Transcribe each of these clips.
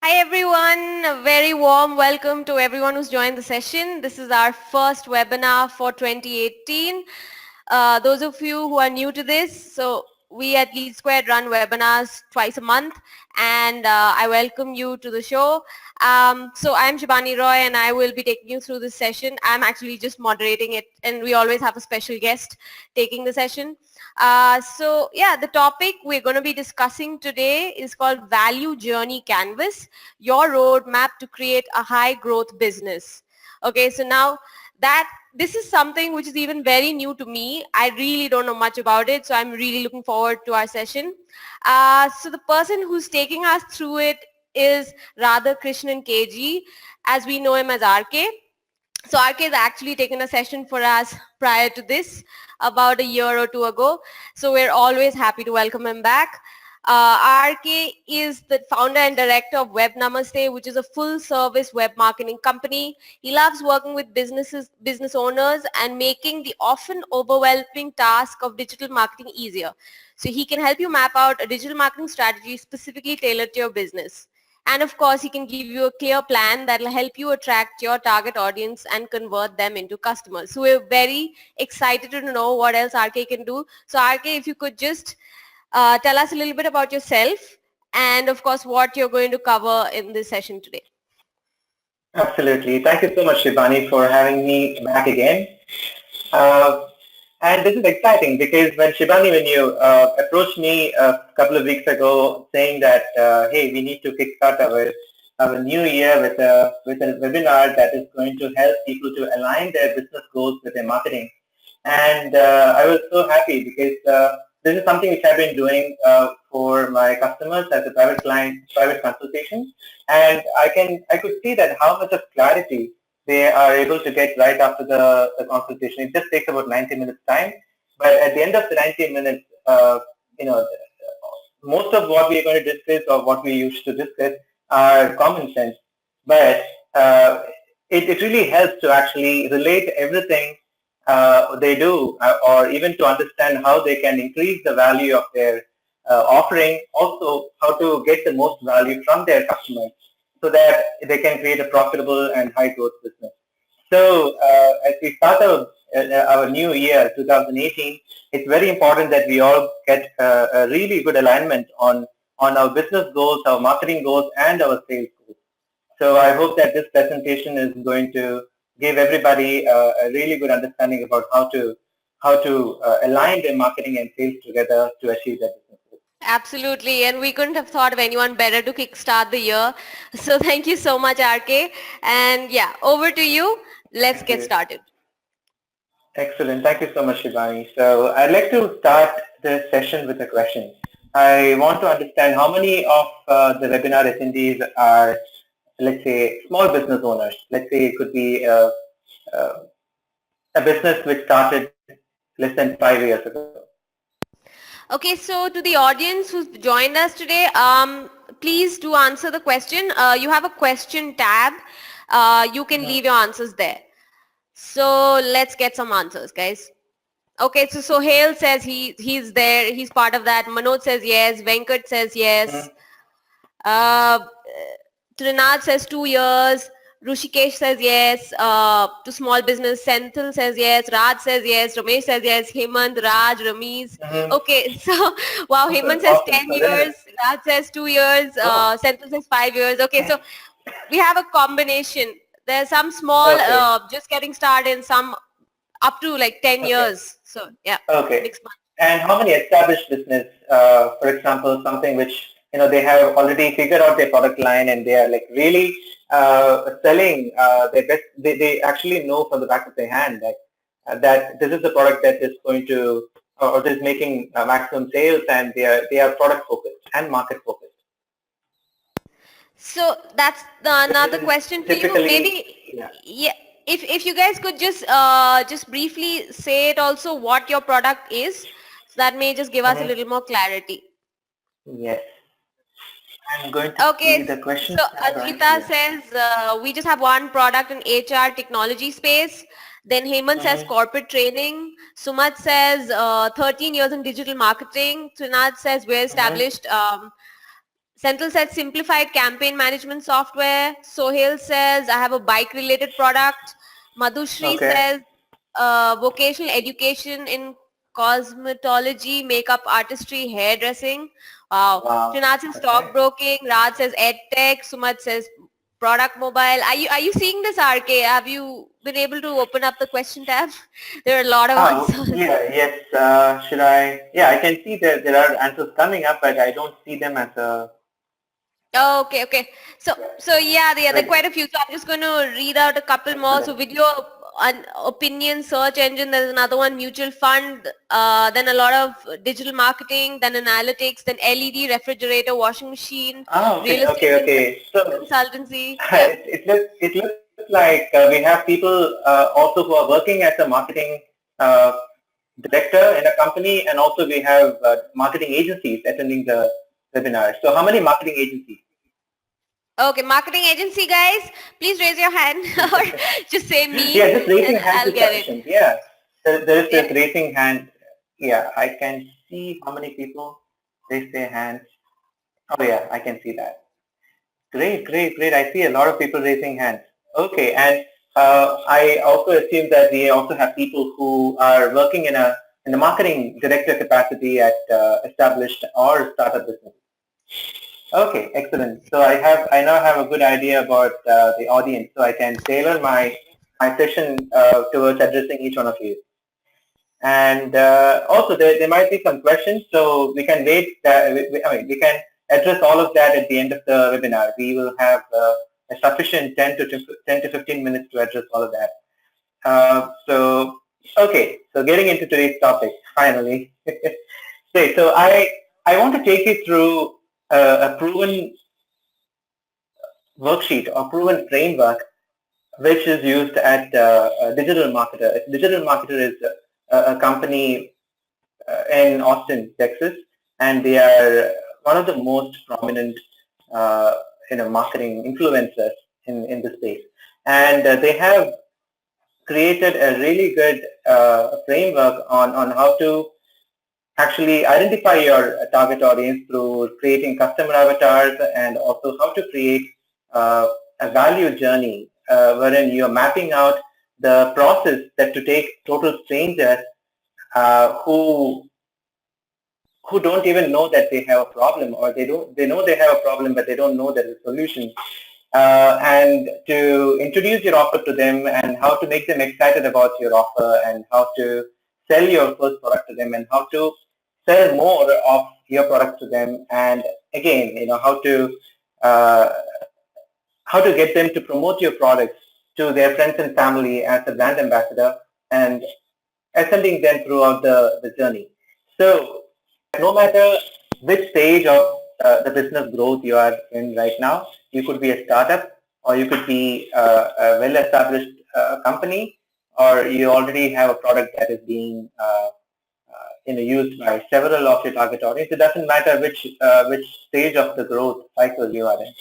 Hi everyone, a very warm welcome to everyone who's joined the session. This is our first webinar for 2018. Those of you who are new to this, so we at LeadSquared run webinars twice a month, and I welcome you to the show. So I'm Shibani Roy and I will be taking you through this session. I'm actually just moderating it, and we always have a special guest taking the session. So yeah, the topic we're going to be discussing today is called Value Journey Canvas, your roadmap to create a high growth business. Okay, so now that this is something which is even very new to me. I really don't know much about it, so I'm really looking forward to our session. So the person who's taking us through it is Radha Krishnan KG, as we know him as RK. So RK has actually taken a session for us prior to this about a year or two ago. So we're always happy to welcome him back. RK is the founder and director of Web Namaste, which is a full-service web marketing company. He loves working with business owners and making the often overwhelming task of digital marketing easier. So he can help you map out a digital marketing strategy specifically tailored to your business. And of course, he can give you a clear plan that will help you attract your target audience and convert them into customers. So we're very excited to know what else RK can do. So RK, if you could just tell us a little bit about yourself and of course what you're going to cover in this session today. Absolutely. Thank you so much, Shibani, for having me back again. And this is exciting because when you approached me a couple of weeks ago saying that, hey, we need to kickstart our new year with a webinar that is going to help people to align their business goals with their marketing. And I was so happy because this is something which I've been doing for my customers as a private consultation. And I could see that how much of clarity they are able to get right after the consultation. It just takes about 90 minutes time. But at the end of the 90 minutes, most of what we are going to discuss or what we used to discuss are common sense. But it really helps to actually relate everything they do or even to understand how they can increase the value of their offering, also how to get the most value from their customers, so that they can create a profitable and high growth business. So as we start our new year, 2018, it's very important that we all get a really good alignment on our business goals, our marketing goals, and our sales goals. So I hope that this presentation is going to give everybody a really good understanding about how to align their marketing and sales together to achieve their business goals. Absolutely, and we couldn't have thought of anyone better to kickstart the year. So thank you so much, RK. And yeah, over to you. Let's get started. Excellent. Thank you so much, Shibani. So I'd like to start the session with a question. I want to understand how many of the webinar attendees are, let's say, small business owners. Let's say it could be a business which started less than 5 years ago. Okay, so to the audience who's joined us today, please do answer the question. You have a question tab. You can leave your answers there. So let's get some answers, guys. Okay, so Sohail says he's there. He's part of that. Manoj says yes. Venkat says yes. Trinad says 2 years. Rushikesh says yes. To small business, Senthil says yes. Raj says yes. Ramesh says yes. Hemant, Raj, Ramiz. Okay, so wow, Hemant says 10 years. Raj says 2 years. Senthil says 5 years. Okay, so we have a combination. There's some small, just getting started, and some up to like 10 years. So yeah. Okay. And how many established business, for example, something which they have already figured out their product line and they are like really selling their best. They actually know from the back of their hand that this is the product that is going to or is making maximum sales, and they are product focused and market focused. So that's another question for you. Maybe yeah. If you guys could just briefly say it also what your product is, so that may just give us a little more clarity. Yes. I'm going to see the question. So Advita says we just have one product in HR technology space. Then Hemant says corporate training. Sumat says 13 years in digital marketing. Trinad says we're established. Central said simplified campaign management software. Sohail says I have a bike related product. Madhushri Okay. says vocational education in cosmetology, makeup artistry, hairdressing. Wow. Wow. Srinath says Okay. stockbroking. Raj says edtech. Sumat says product mobile. Are you seeing this, RK? Have you been able to open up the question tab? There are a lot of answers. Yeah, yes. Should I? Yeah, I can see that there are answers coming up, but I don't see them as a. Oh, okay, okay. So yeah, there are Right. quite a few. So I'm just going to read out a couple more. So Excellent. video opinion search engine. There's another one, mutual fund. Then a lot of digital marketing. Then analytics. Then LED, refrigerator, washing machine, Okay, real estate okay, okay. So consultancy. Yeah. it looks like we have people also who are working as a marketing uh, director in a company, and also we have marketing agencies attending the webinar. So how many marketing agencies? Okay, marketing agency guys, please raise your hand or just say me Yeah, just and raising hands I'll is get it. sufficient. Yeah, there is Yeah. this raising hand. Yeah, I can see how many people raise their hands. Oh yeah, I can see that. Great, great, great. I see a lot of people raising hands. Okay, and I also assume that we also have people who are working in a marketing director capacity at established or startup business. Okay, excellent. So I now have a good idea about the audience, so I can tailor my session towards addressing each one of you. And also, there might be some questions, so we can wait. We can address all of that at the end of the webinar. We will have a sufficient 10 to 15 minutes to address all of that. Okay, so getting into today's topic, finally. Okay, so I want to take you through a proven worksheet or proven framework which is used at Digital Marketer. Digital Marketer is a company in Austin, Texas, and they are one of the most prominent, uh, marketing influencers in the space. And they have created a really good framework on how to actually identify your target audience through creating customer avatars, and also how to create a value journey wherein you're mapping out the process that to take total strangers who don't even know that they have a problem, or they know they have a problem but they don't know there's a solution, and to introduce your offer to them, and how to make them excited about your offer, and how to sell your first product to them, and how to sell more of your product to them, and again, uh, how to get them to promote your products to their friends and family as a brand ambassador, and ascending them throughout the journey. So no matter which stage of the business growth you are in right now, you could be a startup, or you could be a well-established company, or you already have a product that is being used by several of your target audience. It doesn't matter which stage of the growth cycle you are in.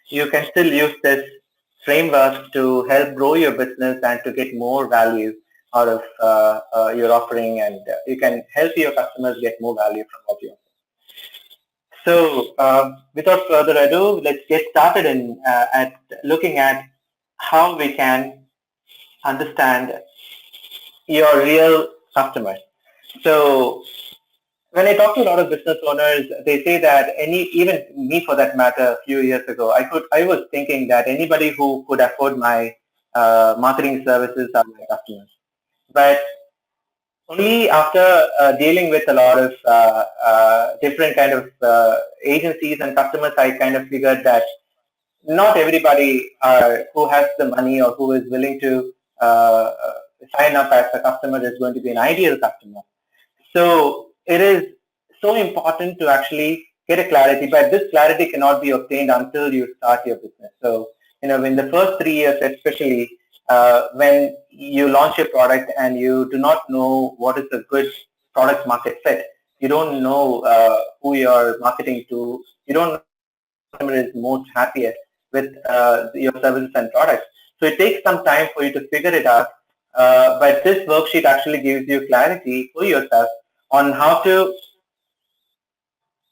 You can still use this framework to help grow your business and to get more value out of your offering, and you can help your customers get more value from what you offer. So without further ado, let's get started at looking at how we can understand your real customers. So when I talk to a lot of business owners, they say that even me for that matter, a few years ago, I was thinking that anybody who could afford my marketing services are my customers. But only after dealing with a lot of different kind of agencies and customers, I kind of figured that not everybody who has the money or who is willing to sign up as a customer is going to be an ideal customer. So it is so important to actually get a clarity, but this clarity cannot be obtained until you start your business. So, in the first 3 years, especially when you launch your product and you do not know what is a good product market fit, you don't know who you're marketing to, you don't know which customer is most happiest with your services and products. So it takes some time for you to figure it out. But this worksheet actually gives you clarity for yourself on how to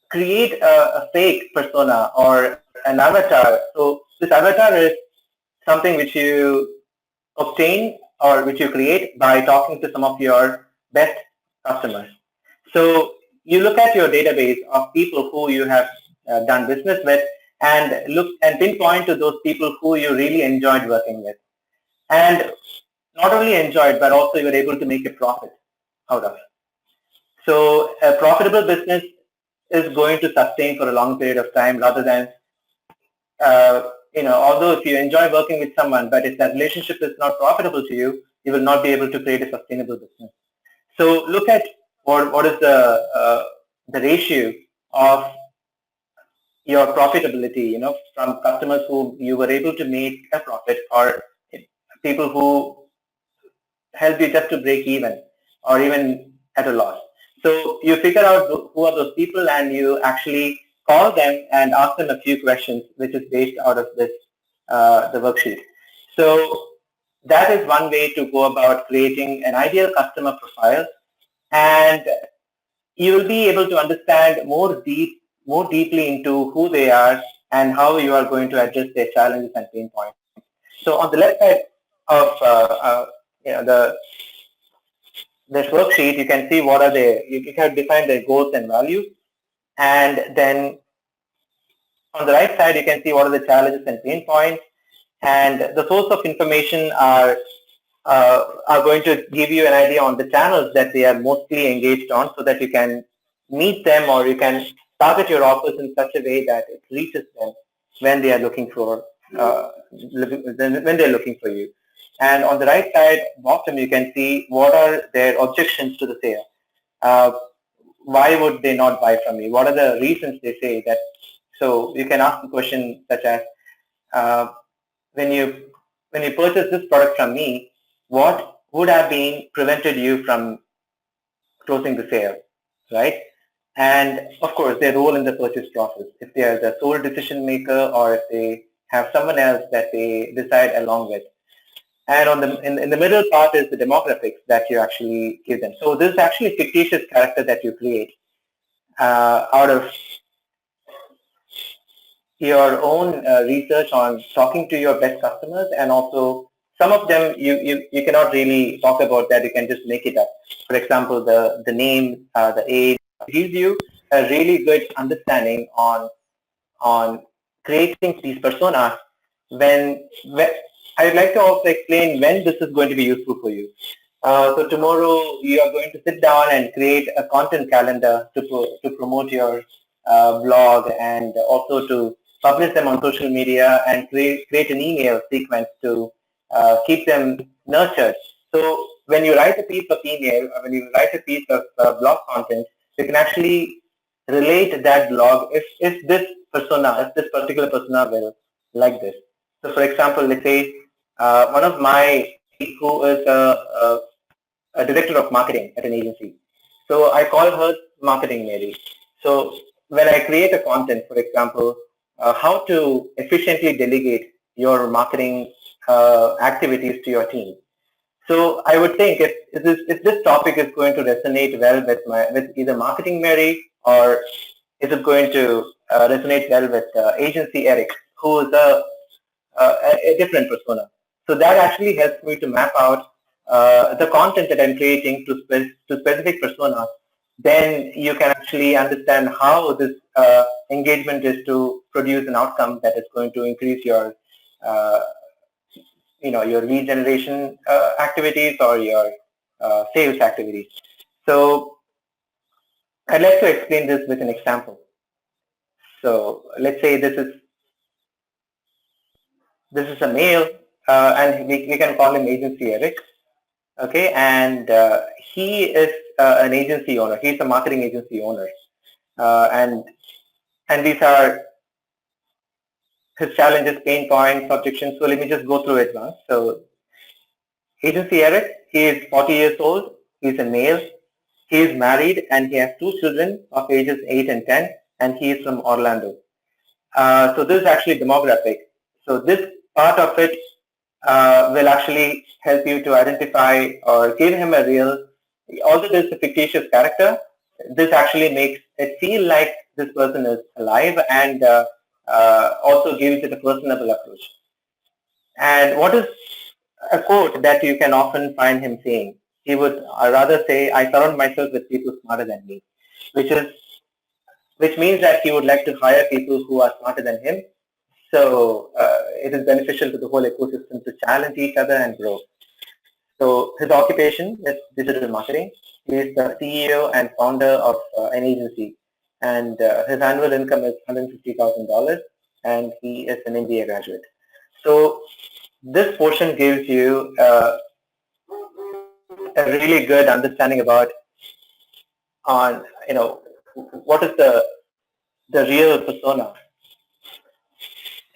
create a fake persona or an avatar. So this avatar is something which you obtain or which you create by talking to some of your best customers. So you look at your database of people who you have done business with and look and pinpoint to those people who you really enjoyed working with. And not only enjoyed, but also you were able to make a profit out of. So a profitable business is going to sustain for a long period of time rather than, although if you enjoy working with someone, but if that relationship is not profitable to you, you will not be able to create a sustainable business. So look at what is the ratio of your profitability, from customers who you were able to make a profit or people who help you just to break even or even at a loss. So you figure out who are those people and you actually call them and ask them a few questions, which is based out of this, the worksheet. So that is one way to go about creating an ideal customer profile, and you will be able to understand more deeply into who they are and how you are going to address their challenges and pain points. So on the left side of the this worksheet, you can see what are you can define their goals and values, and then on the right side, you can see what are the challenges and pain points, and the source of information are going to give you an idea on the channels that they are mostly engaged on, so that you can meet them or you can target your offers in such a way that it reaches them when they are looking for you. And on the right side bottom, you can see what are their objections to the sale. Why would they not buy from me? What are the reasons they say that? So you can ask a question such as, when you purchase this product from me, what would have been prevented you from closing the sale, right? And of course, their role in the purchase process, if they are the sole decision maker or if they have someone else that they decide along with. And on in the middle part is the demographics that you actually give them. So this is actually a fictitious character that you create out of your own research on talking to your best customers, and also some of them you cannot really talk about that. You can just make it up. For example, the name, the age gives you a really good understanding on creating these personas. When I would like to also explain when this is going to be useful for you. So tomorrow you are going to sit down and create a content calendar to promote your blog, and also to publish them on social media, and create an email sequence to keep them nurtured. So when you write a piece of email, or when you write a piece of blog content, you can actually relate that blog if this particular persona will like this. So for example, let's say one of my who is a director of marketing at an agency. So I call her Marketing Mary. So when I create a content, for example, how to efficiently delegate your marketing activities to your team. So I would think if this topic is going to resonate well with either Marketing Mary, or is it going to resonate well with Agency Eric, who is a different persona. So that actually helps me to map out the content that I'm creating to specific personas. Then you can actually understand how this engagement is to produce an outcome that is going to increase your your lead generation activities or your sales activities. So I'd like to explain this with an example. So let's say this is a male, and we can call him Agency Eric. Okay, and he is an agency owner. He's a marketing agency owner, and these are his challenges, pain points, objections. So let me just go through it once. So Agency Eric, he is 40 years old. He's a male. He is married and he has 2 children of ages 8 and 10, and he is from Orlando. So this is actually demographic. So this part of it will actually help you to identify or give him a real, although this is a fictitious character, this actually makes it feels like this person is alive and also gives it a personable approach. And what is a quote that you can often find him saying? He would rather say, "I surround myself with people smarter than me," which is which means that he would like to hire people who are smarter than him. So it is beneficial to the whole ecosystem to challenge each other and grow. So his occupation is digital marketing. He is the CEO and founder of an agency, and his annual income is $150,000, and he is an MBA graduate. So this portion gives you a really good understanding about on what is the real persona.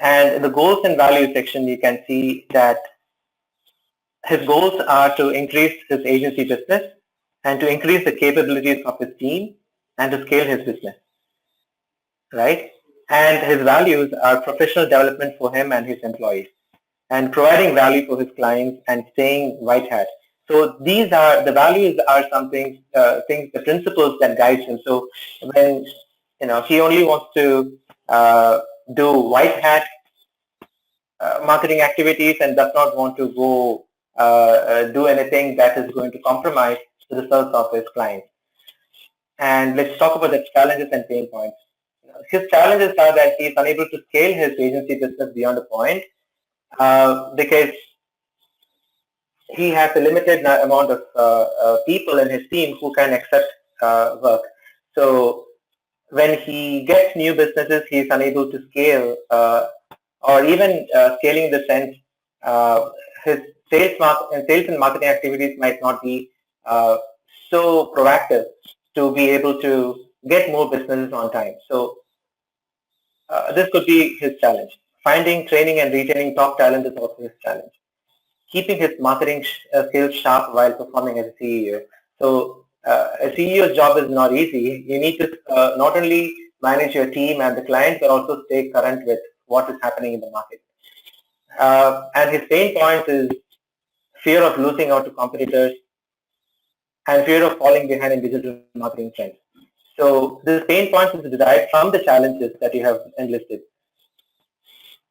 And in the goals and values section, you can see that his goals are to increase his agency business and to increase the capabilities of his team and to scale his business, right? And his values are professional development for him and his employees and providing value for his clients and staying white hat. So these are the values are something, things, the principles that guide him. So when he only wants to do white hat marketing activities and does not want to go do anything that is going to compromise the results of his clients. And let's talk about the challenges and pain points. His challenges are that he is unable to scale his agency business beyond a point because he has a limited amount of people in his team who can accept work. So when he gets new businesses, he is unable to scale or even scaling the sense his sales and marketing activities might not be so proactive to be able to get more businesses on time. So this could be his challenge. Finding, training, and retaining top talent is also his challenge. Keeping his marketing skills sharp while performing as a CEO. So a CEO's job is not easy. You need to not only manage your team and the clients, but also stay current with what is happening in the market. And his pain points is fear of losing out to competitors and fear of falling behind in digital marketing trends. So this pain points is derived from the challenges that you have enlisted.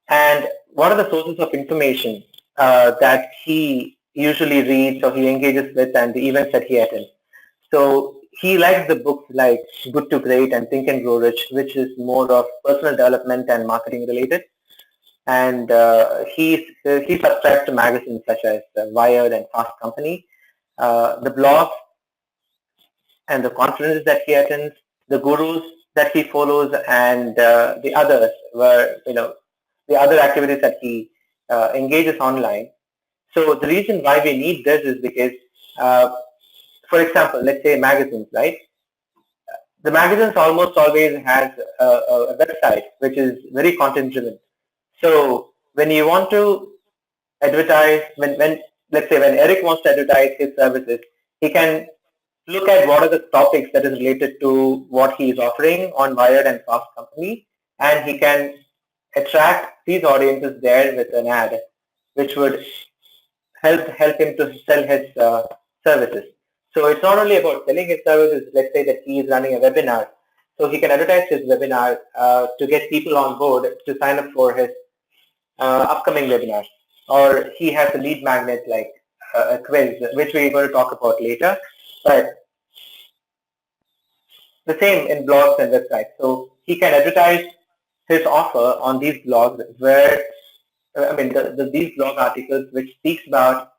And what are the sources of information that he usually reads or he engages with and the events that he attends? So he likes the books like Good to Great and Think and Grow Rich, which is more of personal development and marketing related. And he subscribes to magazines such as Wired and Fast Company, the blogs and the conferences that he attends, the gurus that he follows, and the others the other activities that he engages online. So the reason why we need this is because, for example, let's say magazines, right? The magazines almost always has a website which is very content driven. So when you want to advertise, when let's say when Eric wants to advertise his services, he can look at what are the topics that is related to what he is offering on Wired and Fast Company, and he can attract these audiences there with an ad, which would help him to sell his services. So it's not only about selling his services. Let's say that he is running a webinar, so he can advertise his webinar to get people on board to sign up for his upcoming webinars. Or he has a lead magnet like a quiz, which we're going to talk about later. But the same in blogs and websites. So he can advertise his offer on these blogs where, these blog articles which speaks about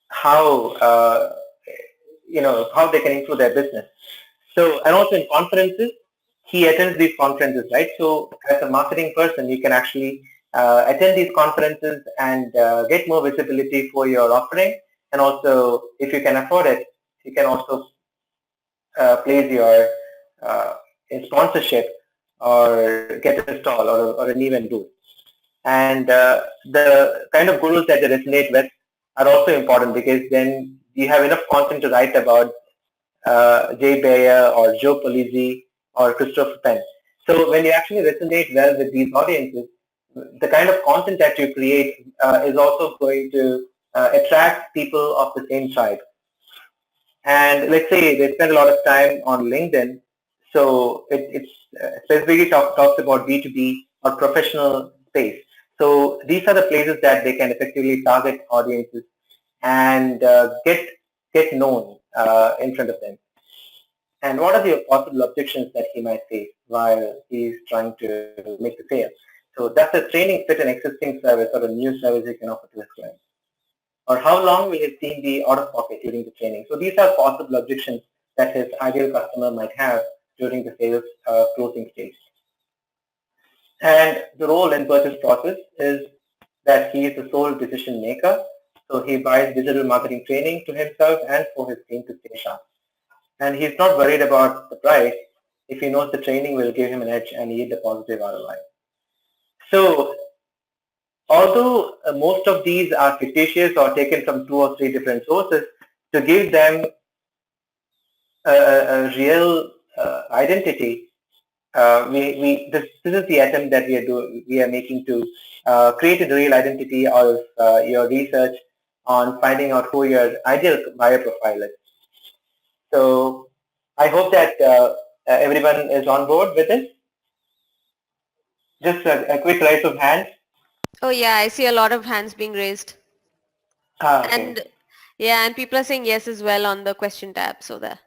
how, how they can improve their business. So, and also in conferences, he attends these conferences, right? So as a marketing person, you can actually attend these conferences and get more visibility for your offering. And also, if you can afford it, you can also place your sponsorship or get a stall or an event booth. And the kind of gurus that they resonate with are also important because then you have enough content to write about Jay Bayer or Joe Polizzi or Christopher Penn. So when you actually resonate well with these audiences, the kind of content that you create is also going to attract people of the same tribe. And let's say they spend a lot of time on LinkedIn. So it's specifically talks about B2B or professional space. So these are the places that they can effectively target audiences and get known in front of them. And what are the possible objections that he might face while he's trying to make the sale? So does the training fit an existing service or a new service you can offer to his client? Or how long will his team be out of pocket during the training? So these are possible objections that his ideal customer might have during the sales closing stage. And the role in purchase process is that he is the sole decision maker. So he buys digital marketing training to himself and for his team to stay sharp. And he's not worried about the price if he knows the training will give him an edge and yield a positive ROI. So although most of these are fictitious or taken from 2 or 3 different sources, to give them a real identity, this is the attempt that we are making to create a real identity out of your research on finding out who your ideal buyer profile is. So I hope that everyone is on board with this. Just a quick raise of hands. Oh yeah, I see a lot of hands being raised. Okay. And yeah, and people are saying yes as well on the question tab, so that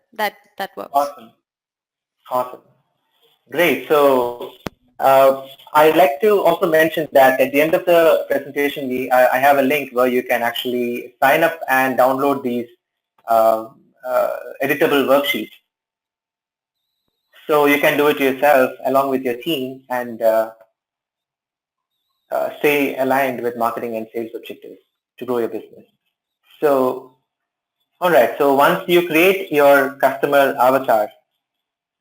works. Awesome. Awesome. Great. So I'd like to also mention that at the end of the presentation, I have a link where you can actually sign up and download these editable worksheets. So you can do it yourself along with your team and stay aligned with marketing and sales objectives to grow your business. So, all right. So once you create your customer avatar,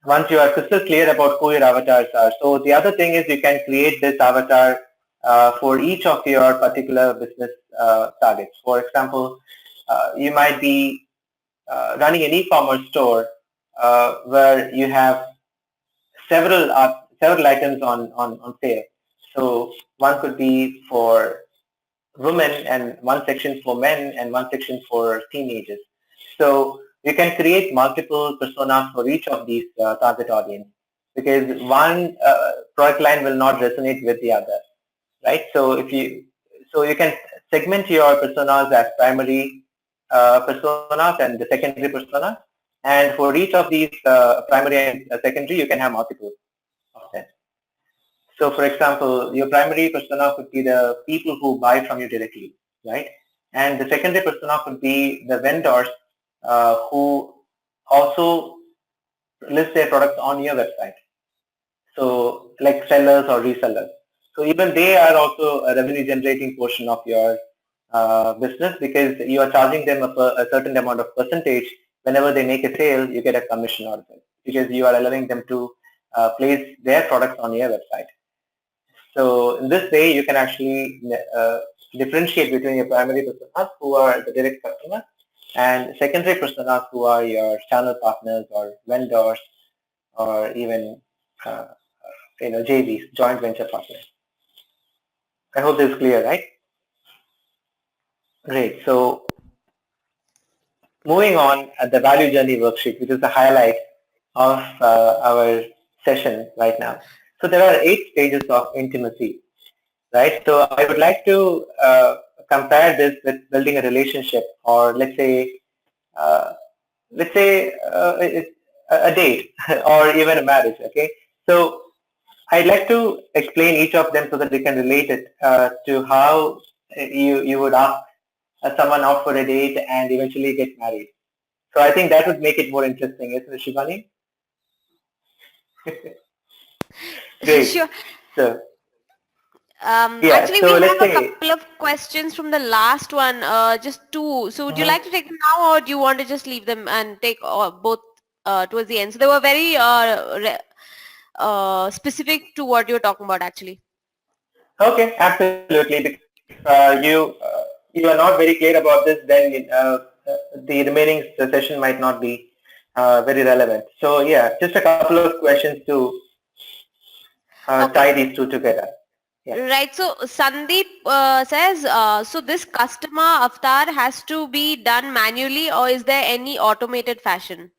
once you are crystal clear about who your avatars are, so the other thing is you can create this avatar for each of your particular business targets. For example, you might be running an e-commerce store where you have several items on sale. So one could be for women and one section for men and one section for teenagers. So you can create multiple personas for each of these target audience because one product line will not resonate with the other, right? So you can segment your personas as primary personas and the secondary personas, and for each of these primary and secondary, you can have multiple of them. So for example, your primary persona could be the people who buy from you directly, right? And the secondary persona could be the vendors who also list their products on your website. So like sellers or resellers. So even they are also a revenue generating portion of your business because you are charging them a certain amount of percentage. Whenever they make a sale, you get a commission out of it because you are allowing them to place their products on your website. So in this way, you can actually differentiate between your primary personas who are the direct customers and secondary personas who are your channel partners or vendors or even JVs, joint venture partners. I hope this is clear, right? Great. So moving on at the value journey worksheet, which is the highlight of our session right now. So there are 8 stages of intimacy, right? So I would like to compare this with building a relationship, or let's say a date or even a marriage. Okay, so I'd like to explain each of them so that we can relate it to how you would ask someone out for a date and eventually get married. So I think that would make it more interesting, isn't it, Shivani? Great. Sure. So yeah. Actually, we So let's have a say. couple of questions from the last one, just 2. So would you Mhm. like to take them now, or do you want to just leave them and take both towards the end? So they were very specific to what you're talking about, actually. Okay, absolutely. Because you are not very clear about this, then the remaining session might not be very relevant. So yeah, just a couple of questions to Okay. tie these two together. Yeah. Right. So Sandeep says, so this customer avatar has to be done manually, or is there any automated fashion?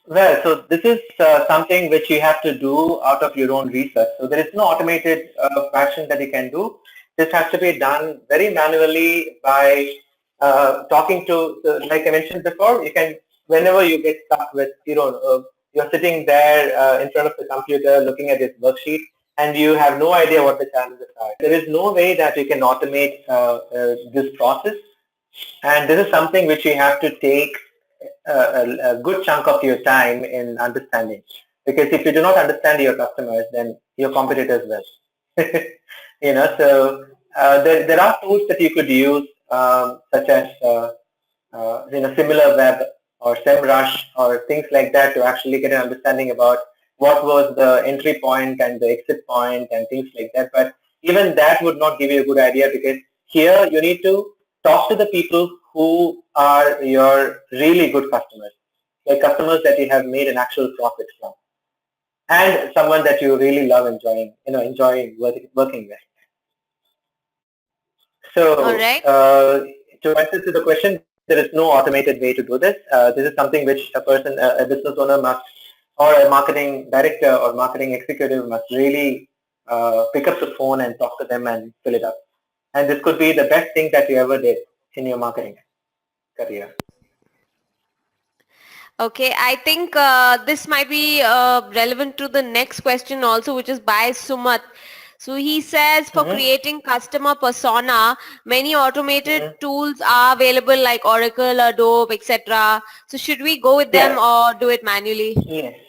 Well, so this is something which you have to do out of your own research. So there is no automated fashion that you can do. This has to be done very manually by talking to, like I mentioned before, you can, whenever you get stuck with, you're sitting there in front of the computer looking at this worksheet and you have no idea what the challenges are. There is no way that you can automate this process. And this is something which you have to take a good chunk of your time in understanding. Because if you do not understand your customers, then your competitors will. So there are tools that you could use, such as SimilarWeb or SEMrush or things like that to actually get an understanding about what was the entry point and the exit point and things like that. But even that would not give you a good idea, because here you need to talk to the people who are your really good customers, like customers that you have made an actual profit from, and someone that you really love enjoying working with. All So right. to answer to the question, there is no automated way to do this. This is something which a business owner must, or a marketing director or marketing executive must really pick up the phone and talk to them and fill it up. And this could be the best thing that you ever did in your marketing career. Okay, I think this might be relevant to the next question also, which is by Sumat. So he says for Mm-hmm. creating customer persona, many automated Mm-hmm. tools are available like Oracle, Adobe, etc. So should we go with them Yes. or do it manually? Yes.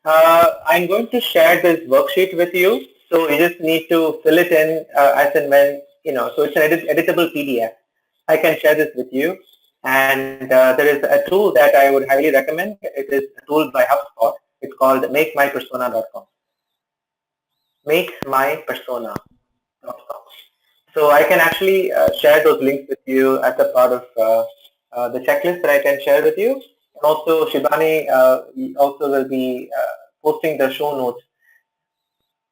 I'm going to share this worksheet with you. So you just need to fill it in as and when, so it's an editable PDF. I can share this with you. And there is a tool that I would highly recommend. It is a tool by HubSpot. It's called MakeMyPersona.com. MakeMyPersona.com. So I can actually share those links with you as a part of the checklist that I can share with you. And also Shibani also will be posting the show notes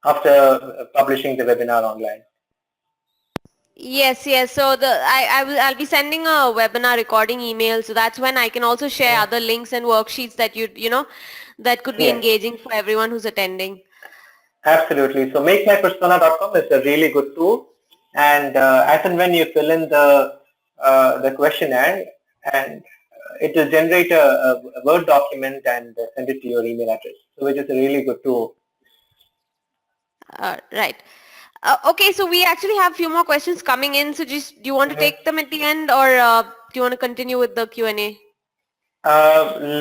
after publishing the webinar online. Yes, yes. So I'll be sending a webinar recording email. So that's when I can also share Mm. other links and worksheets that that could be Yes, engaging for everyone who's attending. absolutely. So MakeMyPersona.com is a really good tool. And as and when you fill in the questionnaire, and it will generate a Word document and send it to your email address. So which is a really good tool. Right. Okay, so we actually have a few more questions coming in. So just do you want to Mhm. take them at the end or do you want to continue with the Q&A?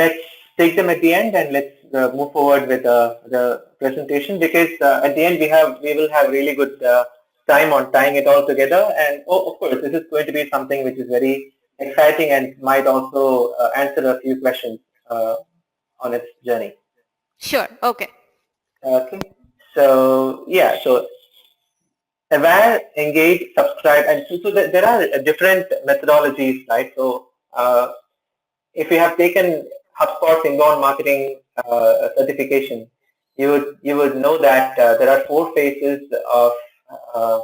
Let's take them at the end and let's move forward with the presentation, because at the end we will have really good time on tying it all together. And of course, this is going to be something which is very exciting and might also answer a few questions on its journey. Sure. Okay. Okay. So yeah, so aware, engage, subscribe, and so there are different methodologies, right? So if you have taken HubSpot's inbound marketing certification, you would know that there are 4 phases of uh,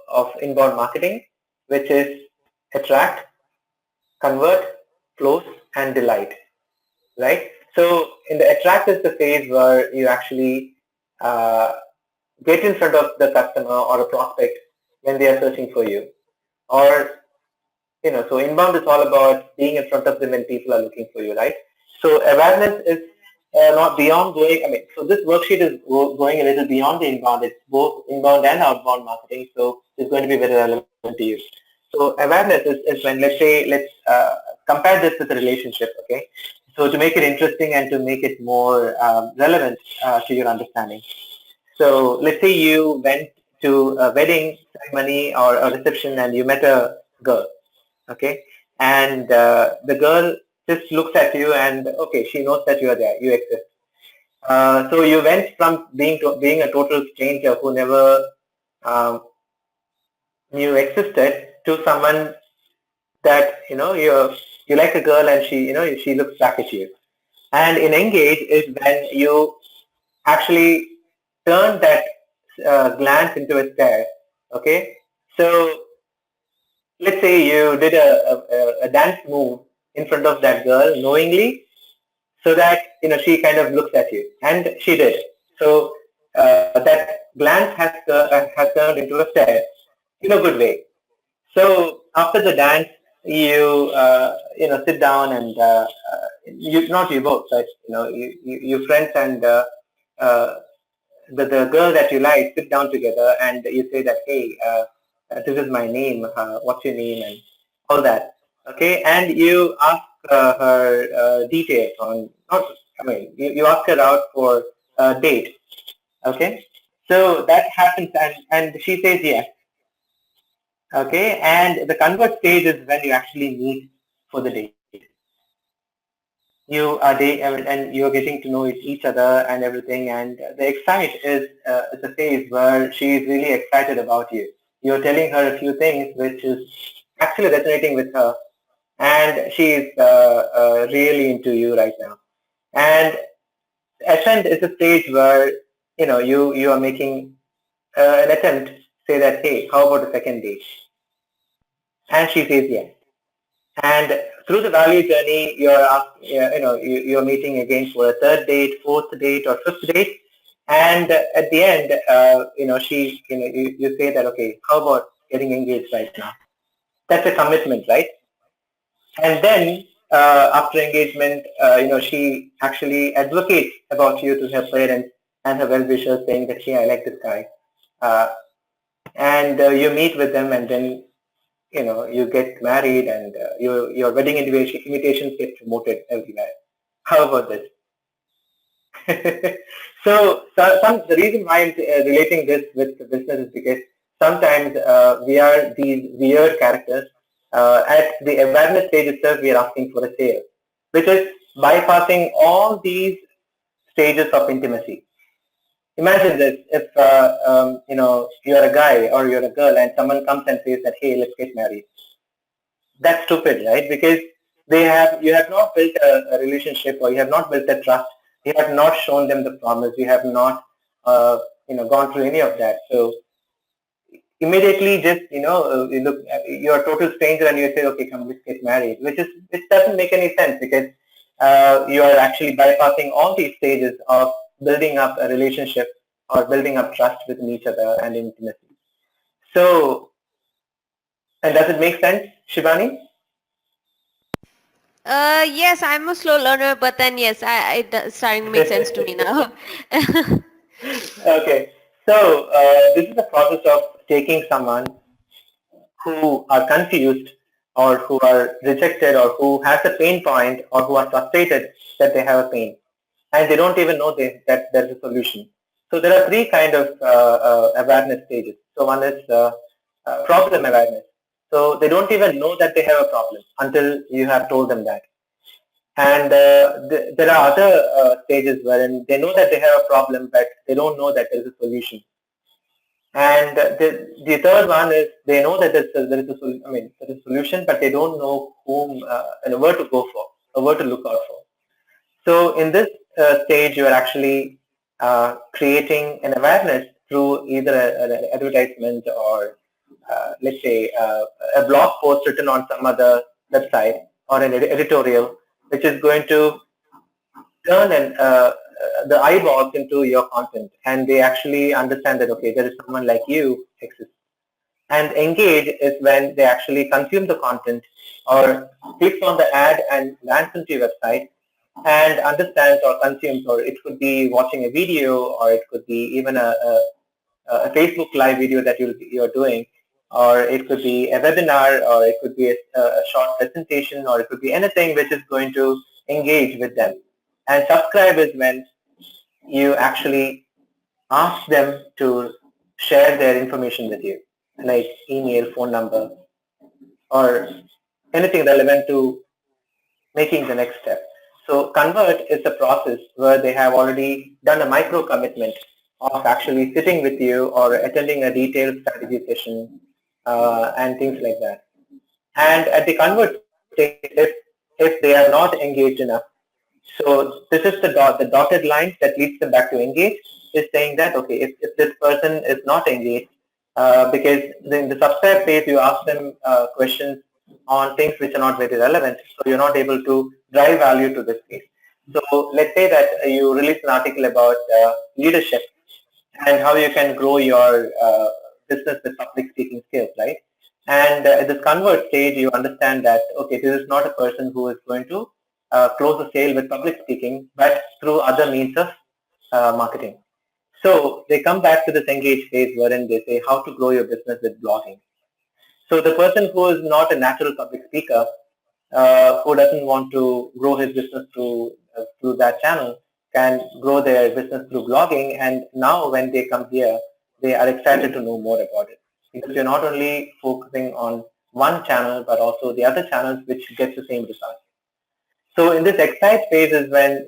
of inbound marketing, which is attract, convert, close, and delight. Right. So in the attract is the phase where you actually get in front of the customer or a prospect when they are searching for you, or so inbound is all about being in front of them when people are looking for you, right? So awareness is not beyond going, so this worksheet is going a little beyond the inbound. It's both inbound and outbound marketing, so it's going to be very relevant to you. So awareness is when, let's compare this with a relationship, okay? So to make it interesting and to make it more relevant to your understanding. So let's say you went to a wedding ceremony or a reception and you met a girl, okay, and the girl just looks at you and okay, she knows that you are there, you exist. So you went from being a total stranger who never um, knew existed to someone that you like a girl and she looks back at you. And in engage is when you actually turn that glance into a stare. Okay, so let's say you did a dance move in front of that girl knowingly, so that she kind of looks at you, and she did. So that glance has turned into a stare in a good way. So after the dance, you sit down and you not you both, but you friends and the girl that you like sit down together and you say that, hey, this is my name, what's your name, and all that. Okay, and you ask her details on, not, I mean, you ask her out for a date. Okay, so that happens, and she says yes. Okay, and the convert stage is when you actually meet for the date. You are and you're getting to know each other and everything, and the excite is a phase where she is really excited about you. You're telling her a few things which is actually resonating with her, and she is really into you right now. And ascent is a stage where you are making an attempt, say that, hey, how about a second date? And she says yes. And through the value journey, you're meeting again for a third date, fourth date, or fifth date. And at the end, you say that, okay, how about getting engaged right now? That's a commitment, right? And then after engagement, she actually advocates about you to her parents and her well-wishers, saying that, hey, I like this guy. And you meet with them, and then you get married, and your wedding invitations get promoted everywhere. How about this? So the reason why I'm relating this with the business is because sometimes we are these weird characters. At the awareness stage itself, we are asking for a sale, which is bypassing all these stages of intimacy. Imagine this: if you're a guy or you're a girl, and someone comes and says that, "Hey, let's get married." That's stupid, right? Because you have not built a relationship, or you have not built a trust. You have not shown them the promise. You have not gone through any of that. So immediately, just you look, you're a total stranger, and you say, okay, come, let's get married, which doesn't make any sense, because you are actually bypassing all these stages of building up a relationship or building up trust within each other and intimacy. So, and does it make sense, Shivani? Yes, I'm a slow learner, but then yes, it's starting to make sense to me now. Okay, so this is the process of taking someone who are confused, or who are rejected, or who has a pain point, or who are frustrated that they have a pain, and they don't even know that there's a solution. So there are three kind of awareness stages. So one is problem awareness. So they don't even know that they have a problem until you have told them that. And there are other stages wherein they know that they have a problem, but they don't know that there is a solution. And the third one is they know that there is a solution, but they don't know whom and where to go for, or where to look out for. So in this stage, you are actually creating an awareness through either an advertisement, or let's say a blog post written on some other website, or an editorial, which is going to turn the eyeballs into your content, and they actually understand that, okay, there is someone like you exists. And engage is when they actually consume the content, or clicks on the ad and lands into your website and understands or consumes, or it could be watching a video, or it could be even a Facebook live video that you're doing, or it could be a webinar, or it could be a short presentation, or it could be anything which is going to engage with them. And subscribe is when you actually ask them to share their information with you, like email, phone number, or anything relevant to making the next step. So convert is a process where they have already done a micro commitment of actually sitting with you, or attending a detailed strategy session, and things like that. And at the convert stage, if they are not engaged enough, so this is the dotted line that leads them back to engage, is saying that, okay, if this person is not engaged, because in the subscribe phase, you ask them questions on things which are not very relevant, so you're not able to drive value to this phase. So let's say that you release an article about leadership and how you can grow your business with public speaking skills, right? And at this convert stage, you understand that, okay, this is not a person who is going to close a sale with public speaking, but through other means of marketing. So they come back to this engage phase wherein they say how to grow your business with blogging. So the person who is not a natural public speaker, who doesn't want to grow his business through that channel, can grow their business through blogging. And now when they come here, they are excited to know more about it, because you're not only focusing on one channel but also the other channels which gets the same result. So in this excite phase is when,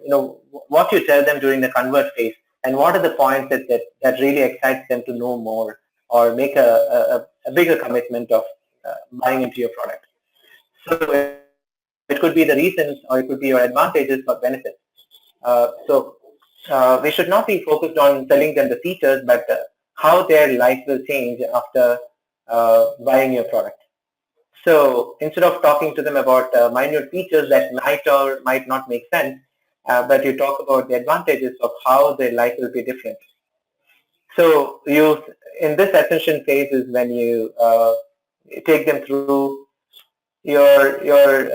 what you tell them during the convert phase, and what are the points that really excites them to know more or make a bigger commitment of buying into your product. So it could be the reasons or it could be your advantages or benefits. We should not be focused on selling them the features, but how their life will change after buying your product. So instead of talking to them about minute features that might or might not make sense, but you talk about the advantages of how their life will be different. So in this ascension phase is when you take them through your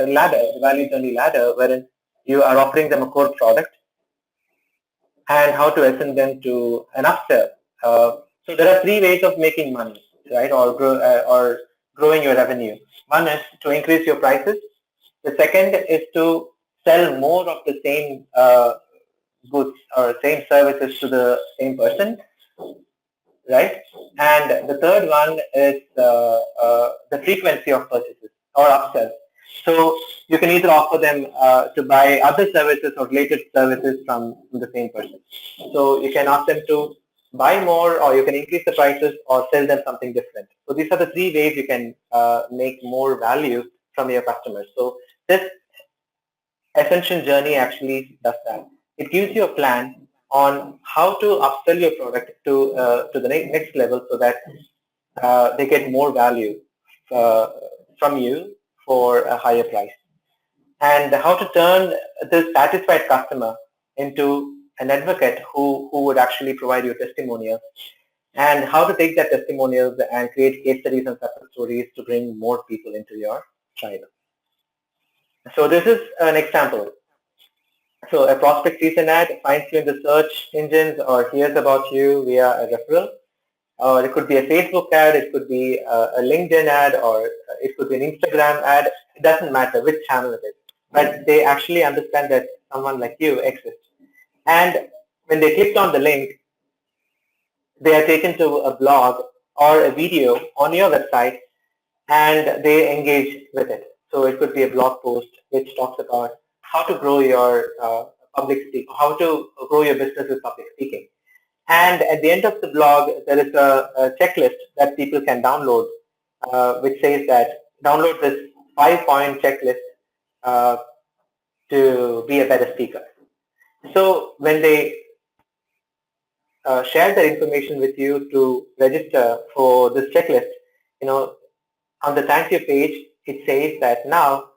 ladder, the value journey ladder, wherein you are offering them a core product and how to ascend them to an upsell. So there are three ways of making money, right, or growing your revenue. One is to increase your prices. The second is to sell more of the same goods or same services to the same person, right? And the third one is the frequency of purchases or upsells. So you can either offer them to buy other services or related services from the same person. So you can ask them to buy more, or you can increase the prices or sell them something different. So these are the three ways you can make more value from your customers. So this Ascension journey actually does that. It gives you a plan on how to upsell your product to the next level, so that they get more value uh, from you for a higher price, and how to turn this satisfied customer into an advocate who would actually provide you testimonials, and how to take that testimonials and create case studies and success stories to bring more people into your tribe. So this is an example. So a prospect sees an ad, finds you in the search engines, or hears about you via a referral. Or it could be a Facebook ad, it could be a LinkedIn ad, or it could be an Instagram ad. It doesn't matter which channel it is. But they actually understand that someone like you exists. And when they clicked on the link, they are taken to a blog or a video on your website, and they engage with it. So it could be a blog post which talks about how to grow your public speaking, how to grow your business with public speaking. And at the end of the blog, there is a checklist that people can download, which says that download this 5-point checklist uh, to be a better speaker. So when they share their information with you to register for this checklist, on the thank you page, it says that now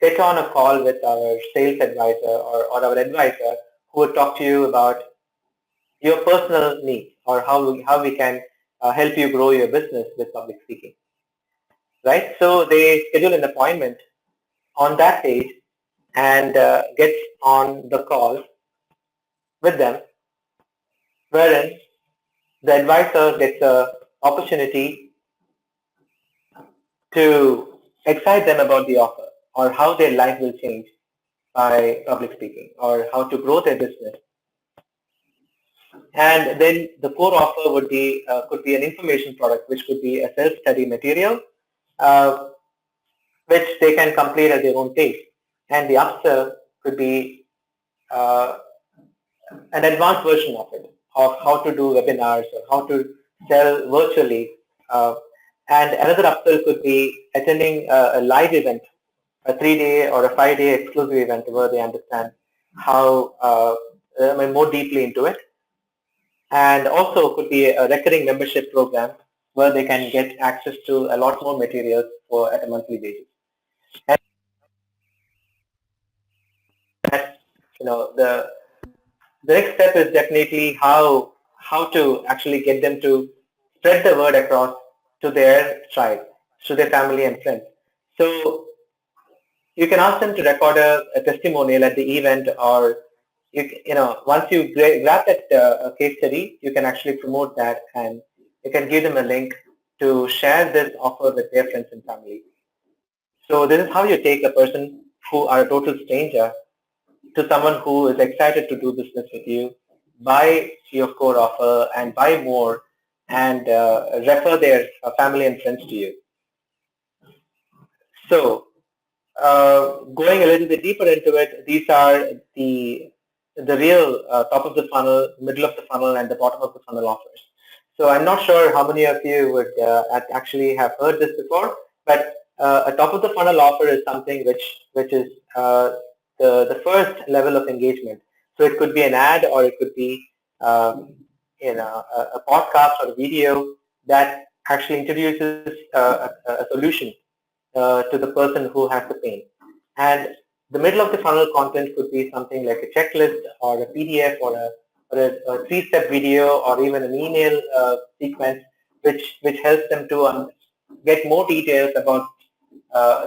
get on a call with our sales advisor or our advisor who will talk to you about your personal needs, or how we can help you grow your business with public speaking, right? So they schedule an appointment on that page and get on the call with them, wherein the advisor gets an opportunity to excite them about the offer or how their life will change by public speaking, or how to grow their business. And then the core offer would be could be an information product, which could be a self-study material, uh, which they can complete at their own pace. And the upsell could be uh, an advanced version of it, of how to do webinars or how to sell virtually. And another upsell could be attending a live event, a 3-day or a 5-day exclusive event where they understand how more deeply into it. And also could be a recurring membership program where they can get access to a lot more materials at a monthly basis. the next step is definitely how to actually get them to spread the word across to their tribe, to their family and friends. So you can ask them to record a testimonial at the event, or once you grab that case study, you can actually promote that, and you can give them a link to share this offer with their friends and family. So this is how you take a person who are a total stranger to someone who is excited to do business with you, buy your core offer and buy more, and refer their family and friends to you. So going a little bit deeper into it, these are the real top of the funnel, middle of the funnel, and the bottom of the funnel offers. So I'm not sure how many of you would actually have heard this before, but a top of the funnel offer is something which is the first level of engagement. So it could be an ad, or it could be a podcast or a video that actually introduces a solution to the person who has the pain. And the middle of the funnel content could be something like a checklist, or a PDF, or a three-step video, or even an email sequence, which helps them to get more details about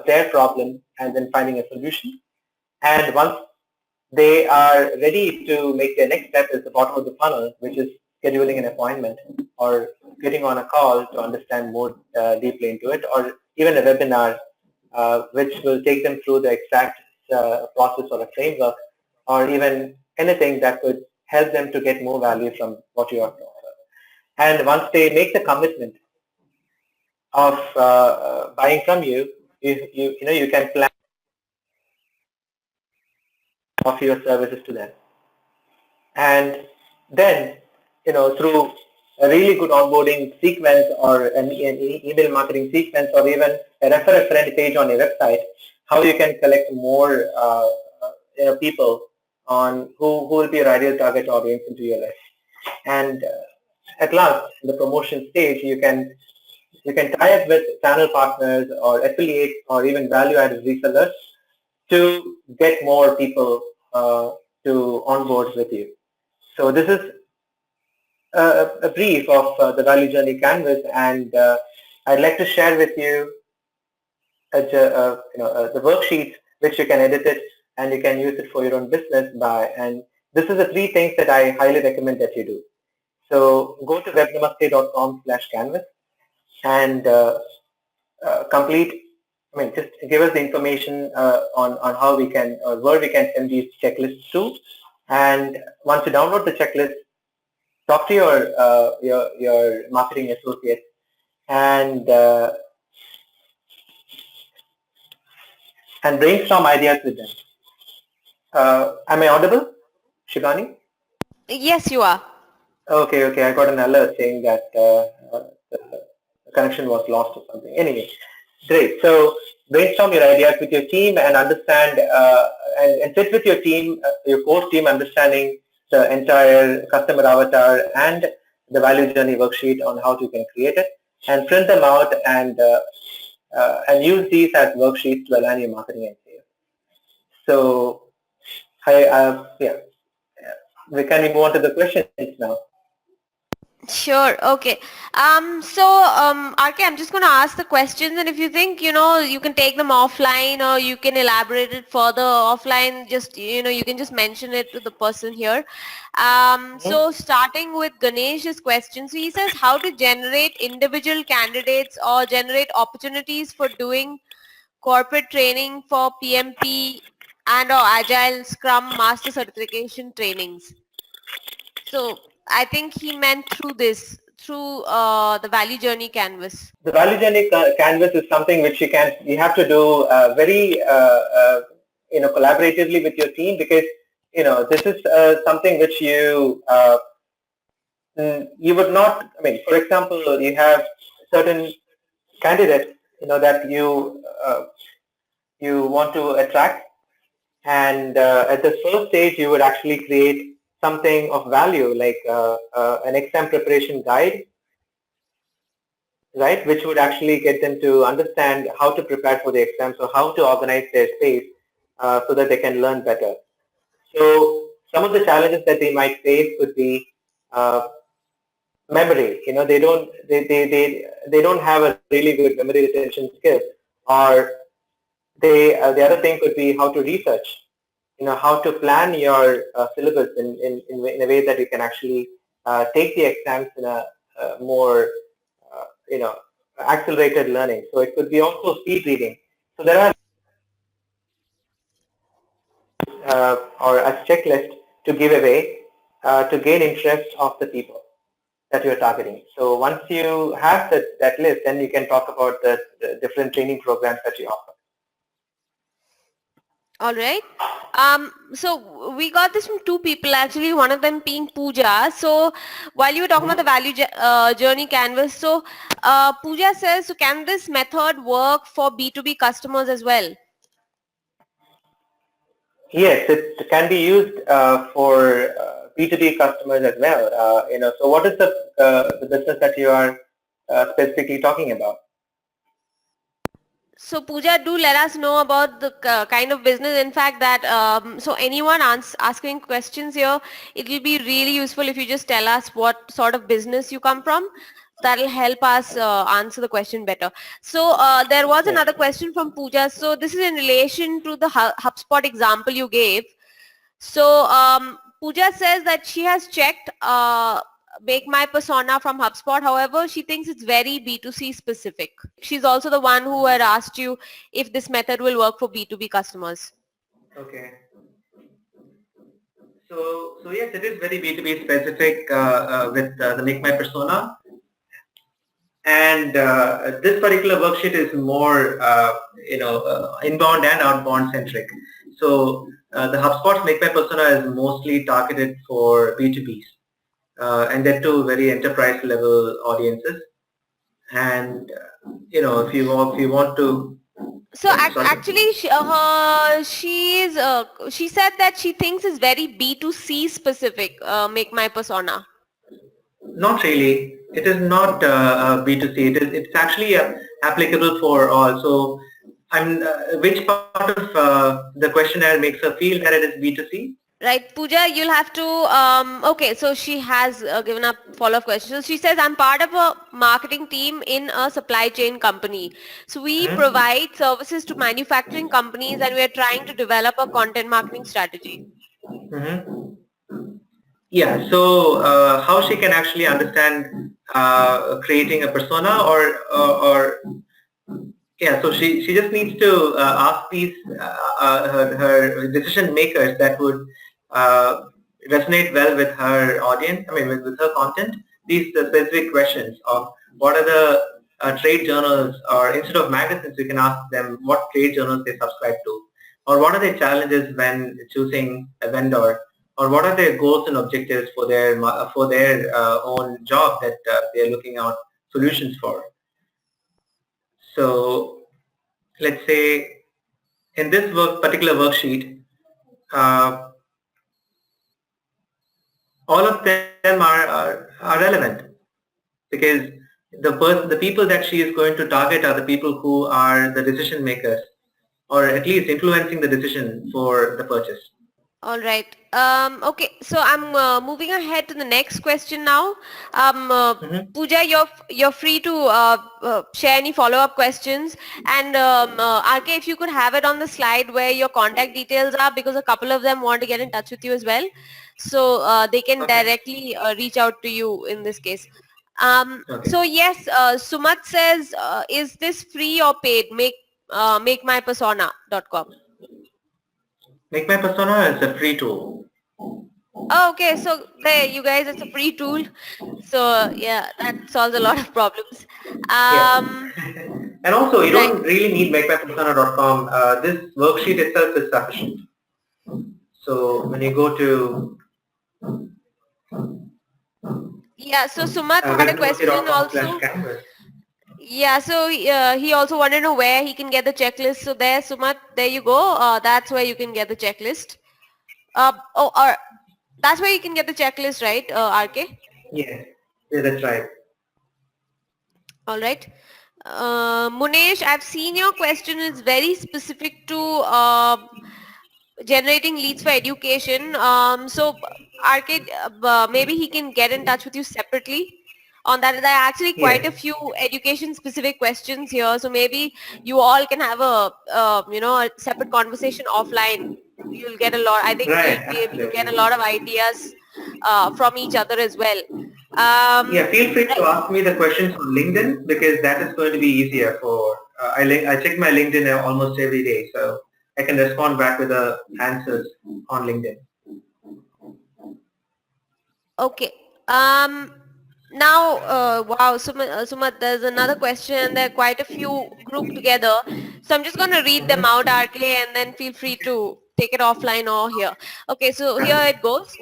their problem and then finding a solution. And once they are ready to make their next step, is the bottom of the funnel, which is scheduling an appointment or getting on a call to understand more deeply into it, or even a webinar which will take them through the exact process or a framework, or even anything that could help them to get more value from what you have to offer. And once they make the commitment of buying from you, you can plan offer your services to them. And then, through a really good onboarding sequence, or an email marketing sequence, or even a refer a friend page on your website, how you can collect more people on who will be your ideal target audience into your list. And at last, in the promotion stage, you can tie up with channel partners or affiliates or even value-added resellers to get more people to onboard with you. So this is a brief of the value journey canvas, and I'd like to share with you the worksheets which you can edit it and you can use it for your own business by. And this is the three things that I highly recommend that you do. So go to webnamaste.com/canvas and complete. Just give us the information on how we can, or where we can send these checklists to. And once you download the checklist, talk to your marketing associate and brainstorm ideas with them. Am I audible, Shivani? Yes, you are. Okay. I got an alert saying that the connection was lost or something. Anyway, great. So brainstorm your ideas with your team and understand and sit with your team, your core team, understanding the entire customer avatar and the value journey worksheet on how you can create it, and print them out and use these as worksheets to align your marketing and sales. So we can move on to the questions now. Sure. Okay. RK, I'm just going to ask the questions, and if you think, you can take them offline or you can elaborate it further offline, just, you can just mention it to the person here. So starting with Ganesh's question. So he says, how to generate individual candidates or generate opportunities for doing corporate training for PMP and or Agile Scrum Master Certification trainings. So I think he meant through the value journey canvas. The value journey canvas is something which you have to do very collaboratively with your team, because this is something which you would not. For example, you have certain candidates that you want to attract, and at the first stage you would actually create something of value, like an exam preparation guide, right, which would actually get them to understand how to prepare for the exams or how to organize their space so that they can learn better. So some of the challenges that they might face could be memory. They don't have a really good memory retention skill, or the other thing could be how to research. How to plan your syllabus in a way that you can actually take the exams in a more uh, you know accelerated learning. So it could be also speed reading. So there are or a checklist to give away to gain interest of the people that you're targeting. So once you have that list, then you can talk about the different training programs that you offer. All right. So we got this from two people actually, one of them being Pooja. So while you were talking about the value journey canvas, so Pooja says, so can this method work for B2B customers as well? Yes, it can be used for B2B customers as well. So what is the business that you are specifically talking about? So Pooja, do let us know about the kind of business. In fact, that so anyone asking questions here, it will be really useful if you just tell us what sort of business you come from. That'll help us answer the question better. So there was Yeah. another question from Pooja. So this is in relation to the HubSpot example you gave. So Pooja says that she has checked Make My Persona from HubSpot. However, she thinks it's very B2C specific. She's also the one who had asked you if this method will work for B2B customers. Okay. So yes, it is very B2B specific with the Make My Persona. And this particular worksheet is more, inbound and outbound centric. So the HubSpot Make My Persona is mostly targeted for B2Bs, and they're two very enterprise level audiences. And if you want to, So sorry. actually, she said that she thinks it's very B2C specific. Make My Persona. Not really. It is not B2C. It's actually applicable for all. So, which part of the questionnaire makes her feel that it is B2C? Right, Pooja, you'll have to, okay, so she has given a follow-up question. So she says, I'm part of a marketing team in a supply chain company. So we provide services to manufacturing companies and we're trying to develop a content marketing strategy. Mm-hmm. Yeah. So, how she can actually understand creating a persona, or yeah, so she just needs to ask these her decision makers that would resonate well with her audience. I mean, with her content. These specific questions of what are the trade journals, or instead of magazines, we can ask them what trade journals they subscribe to, or what are their challenges when choosing a vendor, or what are their goals and objectives for their own job that they are looking out solutions for. So let's say in this particular worksheet, uh, all of them are relevant, because the people that she is going to target are the people who are the decision makers, or at least influencing the decision for the purchase. All right. Okay, so I'm moving ahead to the next question now. Pooja, you're free to share any follow-up questions. And RK, if you could have it on the slide where your contact details are, because a couple of them want to get in touch with you as well. So they can Okay. directly reach out to you in this case. Okay. So yes, Sumat says, is this free or paid? Makemypersona.com. Make My Persona is a free tool. Oh, okay, so there you guys, it's a free tool. So yeah, that solves a lot of problems. Yes. Um, And also, you right. don't really need makemypersona.com. This worksheet itself is sufficient. So when you go to Yeah, so Sumat had a question also. webinarcy.com/canvas. Yeah, so he also wanted to know where he can get the checklist. So there, Sumat, there you go. That's where you can get the checklist. Or that's where you can get the checklist, right, RK? Yes, yeah, that's right. All right. Munesh, I've seen your question is very specific to generating leads for education. So Arcade, maybe he can get in touch with you separately on that. There are actually quite a Yes. few education specific questions here. So maybe you all can have a separate conversation offline. You'll get a lot. I think Right. you'll be able to get a Absolutely. lot of ideas from each other as well. Yeah. Feel free to Right. ask me the questions on LinkedIn because that is going to be easier for. I check my LinkedIn almost every day, so I can respond back with the answers on LinkedIn. Okay. Now, wow, Sumat, there's another question. There are quite a few grouped together. So I'm just going to read them out, RK, and then feel free to take it offline or here. Okay, so here it goes.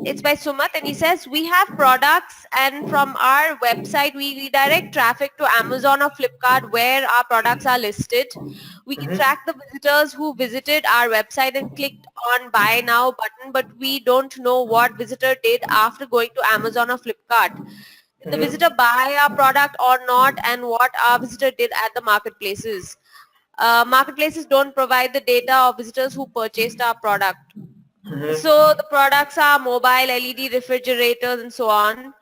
It's by Sumat, and he says, we have products, and from our website, we redirect traffic to Amazon or Flipkart where our products are listed. We can Mm-hmm. track the visitors who visited our website and clicked on buy now button, but we don't know what visitor did after going to Amazon or Flipkart. Did the visitor Mm-hmm. buy our product or not, and what our visitor did at the marketplaces? Marketplaces don't provide the data of visitors who purchased our product. Mm-hmm. So the products are mobile, LED refrigerators, and so on.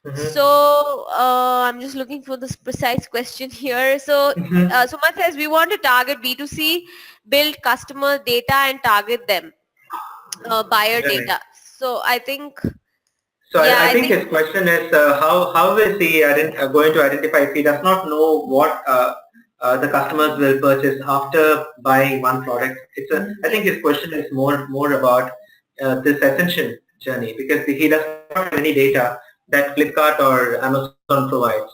Mm-hmm. So I'm just looking for this precise question here. So Mm-hmm. Sumant says we want to target B2C, build customer data and target them, buyer Right. data. So I think, So yeah, I I think think, his question is how is he going to identify if he does not know what the customers will purchase after buying one product? I yeah. think his question is more about this ascension journey because he does not have any data that Flipkart or Amazon provides.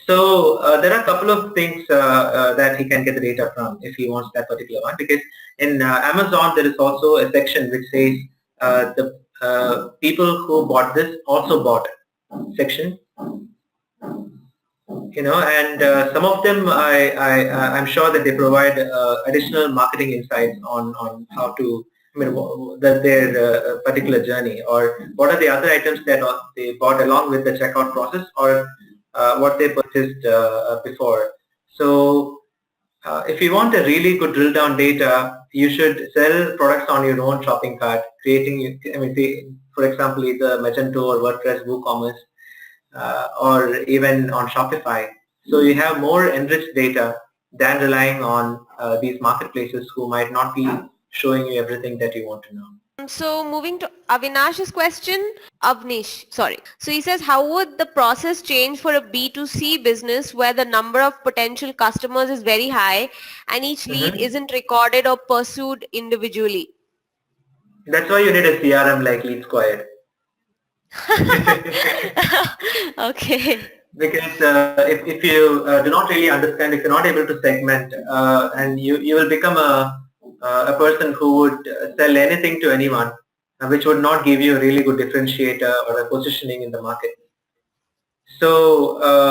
So there are a couple of things that he can get the data from if he wants that particular one because in Amazon there is also a section which says the people who bought this also bought section, and some of them I'm sure that they provide additional marketing insights on how to, I mean, their particular journey or what are the other items that they bought along with the checkout process or what they purchased before. So if you want a really good drill down data, you should sell products on your own shopping cart, creating, I mean, for example, either Magento or WordPress, WooCommerce, or even on Shopify. So you have more enriched data than relying on these marketplaces who might not be showing you everything that you want to know. So moving to Avinash's question, Avnish, sorry. So he says, how would the process change for a B2C business where the number of potential customers is very high and each lead Mhm. isn't recorded or pursued individually? That's why you need a CRM like LeadSquared. Okay. Because if you do not really understand, if you're not able to segment, and you will become a person who would sell anything to anyone, which would not give you a really good differentiator or a positioning in the market. So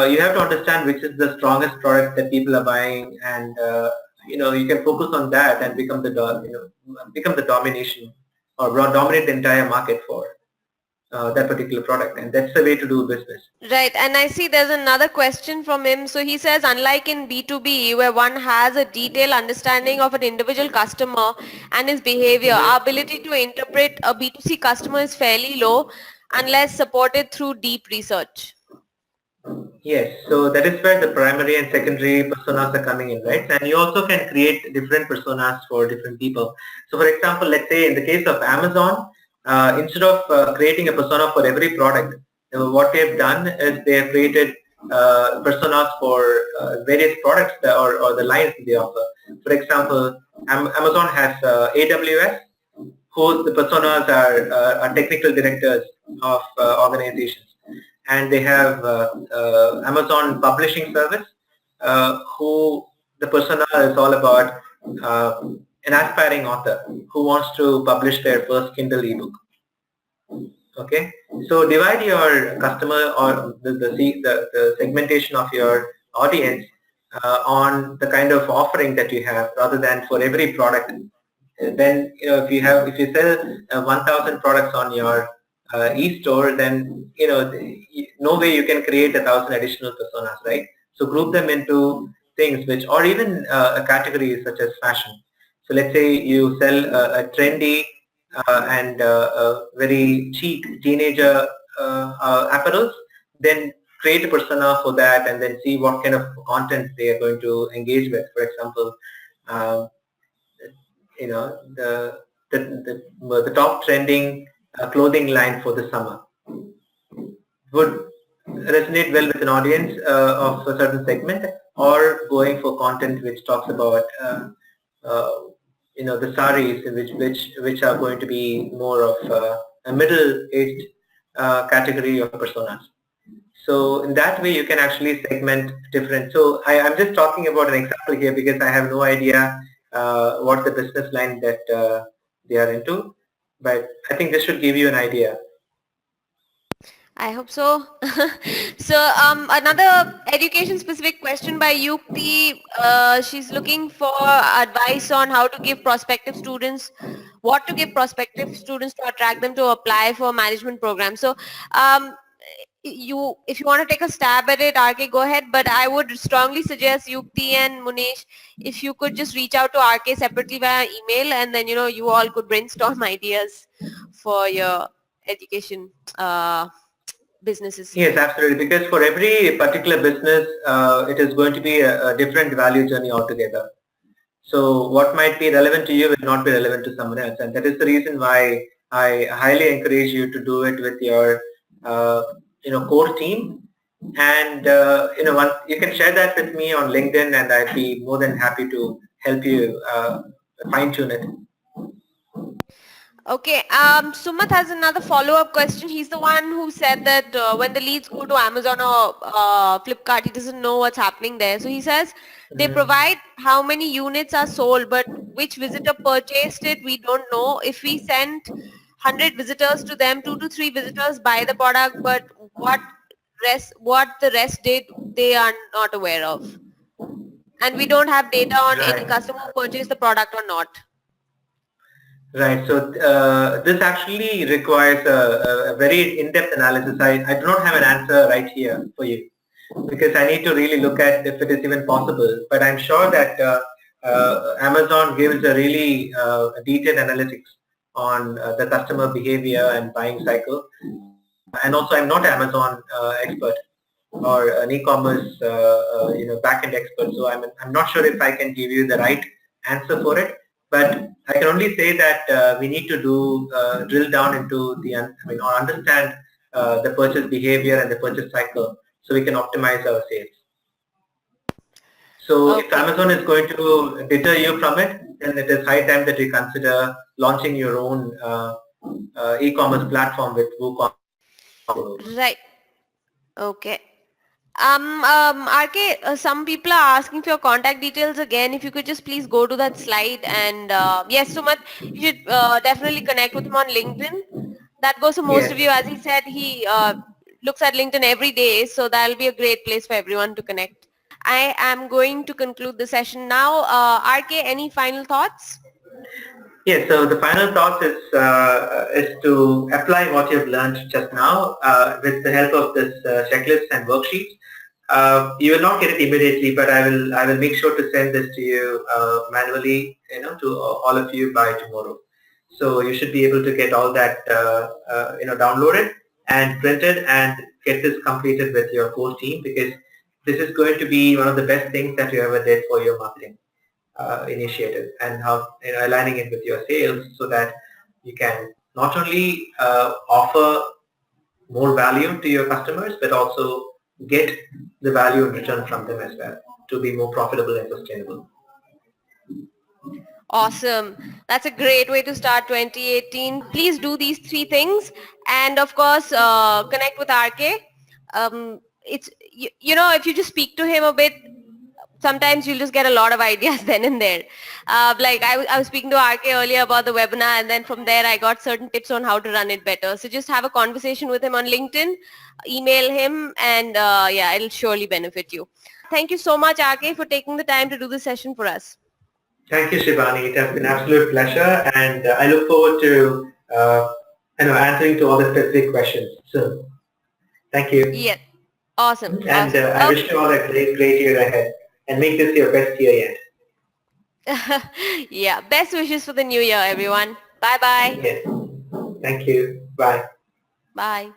you have to understand which is the strongest product that people are buying, and you can focus on that and become become the domination or dominate the entire market for that particular product, and that's the way to do business. Right, and I see there's another question from him. So he says, unlike in B2B, where one has a detailed understanding of an individual customer and his behavior, our ability to interpret a B2C customer is fairly low unless supported through deep research. Yes, so that is where the primary and secondary personas are coming in, right? And you also can create different personas for different people. So for example, let's say in the case of Amazon, instead of creating a persona for every product, what they've done is they have created personas for various products or the lines they offer. For example, Amazon has AWS, whose the personas are technical directors of organizations, and they have Amazon Publishing Service, who the persona is all about an aspiring author who wants to publish their first Kindle ebook. Okay, so divide your customer or the segmentation of your audience on the kind of offering that you have, rather than for every product. Then if you sell 1,000 products on your e-store, then no way you can create 1,000 additional personas, right? So group them into things which, or even a category such as fashion. So let's say you sell a trendy and very cheap teenager apparels, then create a persona for that and then see what kind of content they are going to engage with. For example, um, the top trending clothing line for the summer would resonate well with an audience of a certain segment, or going for content which talks about uh, the saris which are going to be more of a middle-aged category of personas. So in that way, you can actually segment different. So I'm just talking about an example here because I have no idea what the business line that they are into, but I think this should give you an idea. I hope so. So another education specific question by Yukti. She's looking for advice on how to give prospective students, what to give prospective students to attract them to apply for management programs. So if you want to take a stab at it, RK, go ahead. But I would strongly suggest Yukti and Munish, if you could just reach out to RK separately via email, and then you all could brainstorm ideas for your education businesses. Yes, absolutely. Because for every particular business, it is going to be a different value journey altogether. So what might be relevant to you will not be relevant to someone else, and that is the reason why I highly encourage you to do it with your core team. And once you can share that with me on LinkedIn, and I'd be more than happy to help you fine tune it. Okay, Sumat has another follow-up question. He's the one who said that when the leads go to Amazon or Flipkart, he doesn't know what's happening there. So he says they provide how many units are sold, but which visitor purchased it, we don't know. If we send 100 visitors to them, 2 to 3 visitors buy the product, but what the rest did, they are not aware of. And we don't have data on any customer who purchased the product or not. Right. So this actually requires a very in-depth analysis. I do not have an answer right here for you because I need to really look at if it is even possible. But I'm sure that Amazon gives a really detailed analytics on the customer behavior and buying cycle. And also, I'm not an Amazon expert or an e-commerce back-end expert, so I'm not sure if I can give you the right answer for it. But I can only say that we need to drill down into or understand the purchase behavior and the purchase cycle, so we can optimize our sales. So if Amazon is going to deter you from it, then it is high time that you consider launching your own e-commerce platform with WooCommerce. Right. Okay. RK, some people are asking for your contact details again. If you could just please go to that slide, and yes, Sumat, you should definitely connect with him on LinkedIn. That goes to most of you. As he said, he looks at LinkedIn every day, so that'll be a great place for everyone to connect. I am going to conclude the session now. RK, any final thoughts? Yes, so the final thought is to apply what you've learned just now with the help of this checklist and worksheets. You will not get it immediately, but I will make sure to send this to you manually, to all of you by tomorrow. So you should be able to get all that downloaded and printed and get this completed with your core team, because this is going to be one of the best things that you ever did for your marketing initiative, and how aligning it with your sales so that you can not only offer more value to your customers, but also get the value in return from them as well to be more profitable and sustainable. Awesome. That's a great way to start 2018. Please do these 3 things, and of course connect with RK. It's if you just speak to him a bit, sometimes you'll just get a lot of ideas then and there. Like I was speaking to RK earlier about the webinar, and then from there I got certain tips on how to run it better. So just have a conversation with him on LinkedIn, email him, and yeah, it'll surely benefit you. Thank you so much, RK, for taking the time to do this session for us. Thank you, Shivani. It has been an absolute pleasure, and I look forward to answering to all the specific questions soon. Thank you. Yes. Awesome. And I wish you all a great year ahead, and make this your best year yet. Yeah, best wishes for the new year, everyone. Bye-bye. Yes. Thank you. Bye. Bye.